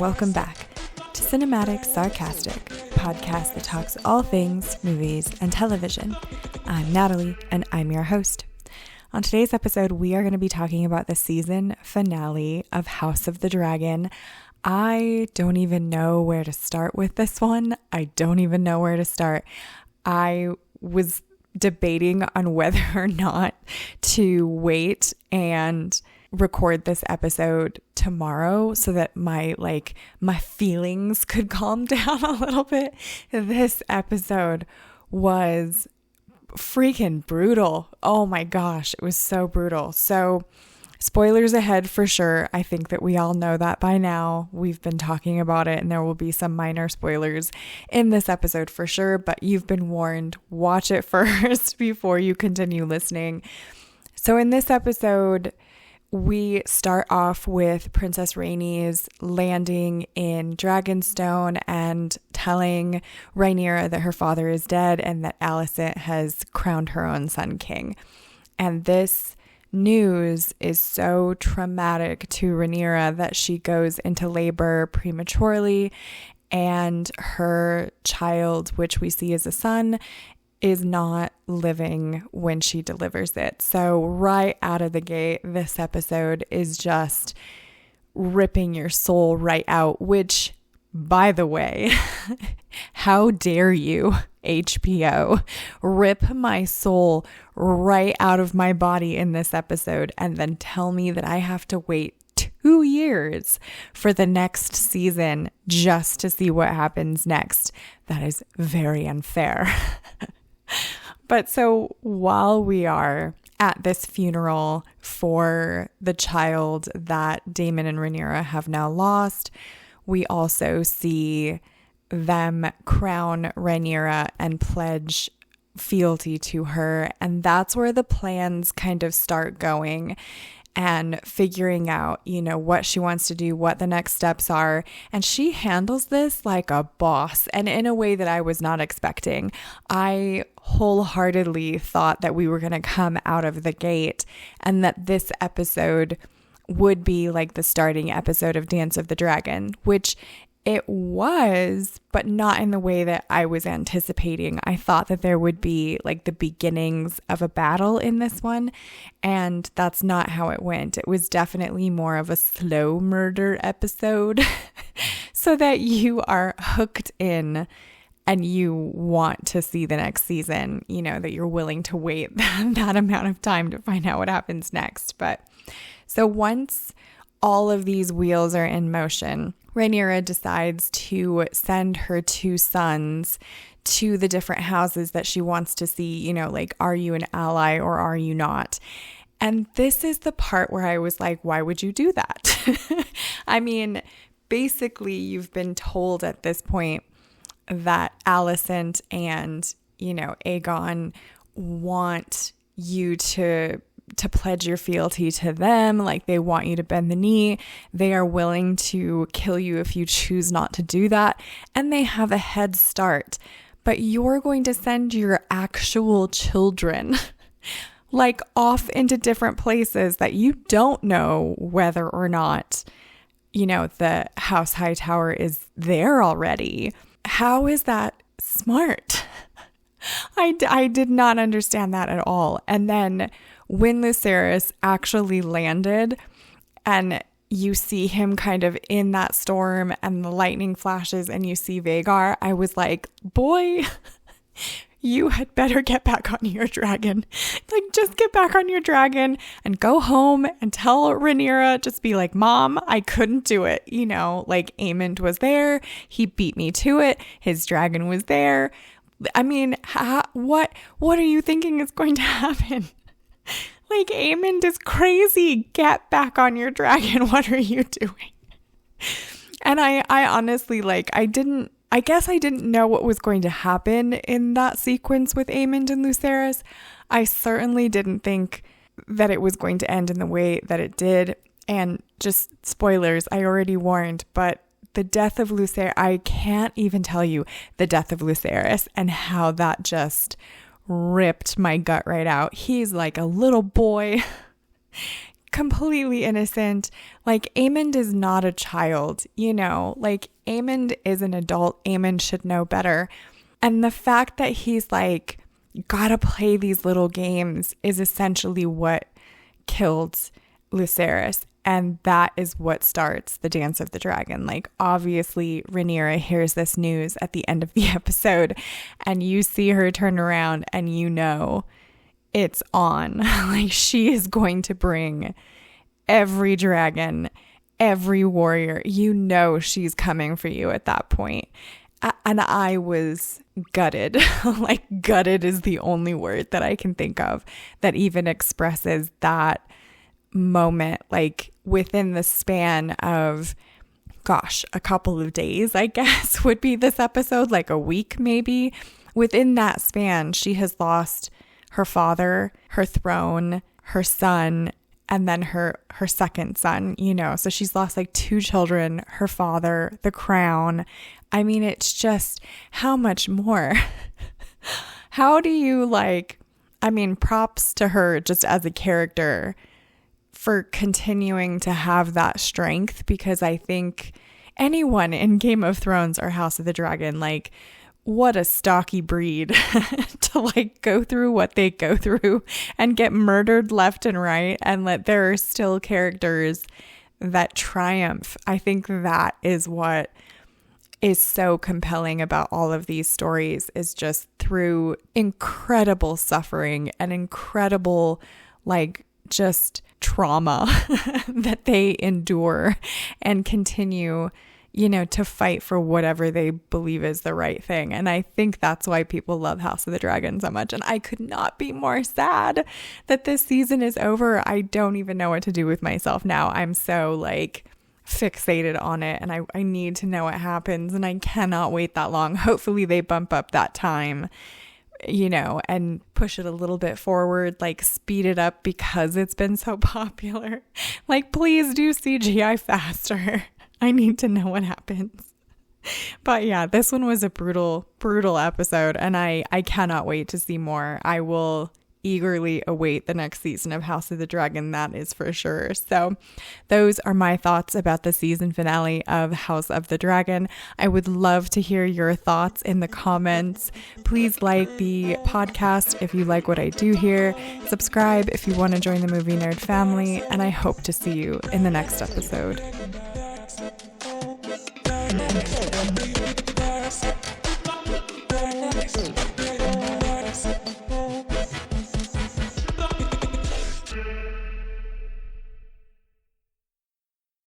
welcome back to Cinematic Sarcastic, a podcast that talks all things movies and television. I'm Natalie, and I'm your host. On today's episode, we are going to be talking about the season finale of House of the Dragon. I don't even know where to start with this one. I was debating on whether or not to wait and record this episode tomorrow so that my feelings could calm down a little bit. This episode was freaking brutal. Oh my gosh, it was so brutal. So spoilers ahead for sure. I think that we all know that by now. We've been talking about it, and there will be some minor spoilers in this episode for sure, but you've been warned. Watch it first before you continue listening. So in this episode, we start off with Princess Rhaenys landing in Dragonstone and telling Rhaenyra that her father is dead and that Alicent has crowned her own son king. And this news is so traumatic to Rhaenyra that she goes into labor prematurely, and her child, which we see as a son, is not living when she delivers it. So right out of the gate, this episode is just ripping your soul right out, which, by the way, how dare you, HBO, rip my soul right out of my body in this episode and then tell me that I have to wait 2 years for the next season just to see what happens next. That is very unfair. But so while we are at this funeral for the child that Daemon and Rhaenyra have now lost, we also see them crown Rhaenyra and pledge fealty to her. And that's where the plans kind of start going and figuring out, what she wants to do, what the next steps are. And she handles this like a boss, and in a way that I was not expecting. I wholeheartedly thought that we were going to come out of the gate and that this episode would be like the starting episode of Dance of the Dragon, which it was, but not in the way that I was anticipating. I thought that there would be like the beginnings of a battle in this one, and that's not how it went. It was definitely more of a slow murder episode so that you are hooked in and you want to see the next season, that you're willing to wait that amount of time to find out what happens next. But so once all of these wheels are in motion, Rhaenyra decides to send her 2 sons to the different houses that she wants to see, are you an ally or are you not? And this is the part where I was like, why would you do that? I mean, basically you've been told at this point that Alicent and, Aegon want you to pledge your fealty to them. Like, they want you to bend the knee. They are willing to kill you if you choose not to do that. And they have a head start. But you're going to send your actual children like off into different places that you don't know whether or not, the House Hightower is there already. How is that smart? I did not understand that at all. And then when Lucerys actually landed and you see him kind of in that storm and the lightning flashes and you see Vhagar, I was like, boy, you had better get back on your dragon. Like, just get back on your dragon and go home and tell Rhaenyra, just be like, Mom, I couldn't do it. Like, Aemond was there. He beat me to it. His dragon was there. I mean, what are you thinking is going to happen? Like, Aemond is crazy. Get back on your dragon. What are you doing? And I honestly, I guess I didn't know what was going to happen in that sequence with Aemond and Lucerys. I certainly didn't think that it was going to end in the way that it did. And just spoilers, I already warned, but the death of Lucerys, I can't even tell you the death of Lucerys and how that just ripped my gut right out. He's like a little boy completely innocent. Like, Aemond is not a child, like, Aemond is an adult. Aemond should know better. And the fact that he's like, gotta play these little games is essentially what killed Lucerys. And that is what starts the Dance of the Dragon. Like, obviously, Rhaenyra hears this news at the end of the episode, and you see her turn around and it's on. Like, she is going to bring every dragon, every warrior. She's coming for you at that point. And I was gutted. Like, gutted is the only word that I can think of that even expresses that moment. Like, within the span of, a couple of days, I guess, would be this episode, like a week maybe. Within that span, she has lost her father, her throne, her son, and then her second son, So she's lost like 2 children, her father, the crown. I mean, it's just, how much more? How do you props to her just as a character for continuing to have that strength, because I think anyone in Game of Thrones or House of the Dragon, like, what a stocky breed to go through what they go through and get murdered left and right, and that there are still characters that triumph. I think that is what is so compelling about all of these stories, is just through incredible suffering and incredible just trauma that they endure and continue to fight for whatever they believe is the right thing. And I think that's why people love House of the Dragon so much. And I could not be more sad that this season is over. I don't even know what to do with myself now. I'm so fixated on it, and I need to know what happens, and I cannot wait that long. Hopefully they bump up that time, and push it a little bit forward, speed it up because it's been so popular. Please do CGI faster. I need to know what happens. But yeah, this one was a brutal episode, and I cannot wait to see more. I will eagerly await the next season of House of the Dragon, that is for sure. So those are my thoughts about the season finale of House of the Dragon. I would love to hear your thoughts in the comments. Please like the podcast if you like what I do here. Subscribe if you want to join the Movie Nerd family, and I hope to see you in the next episode.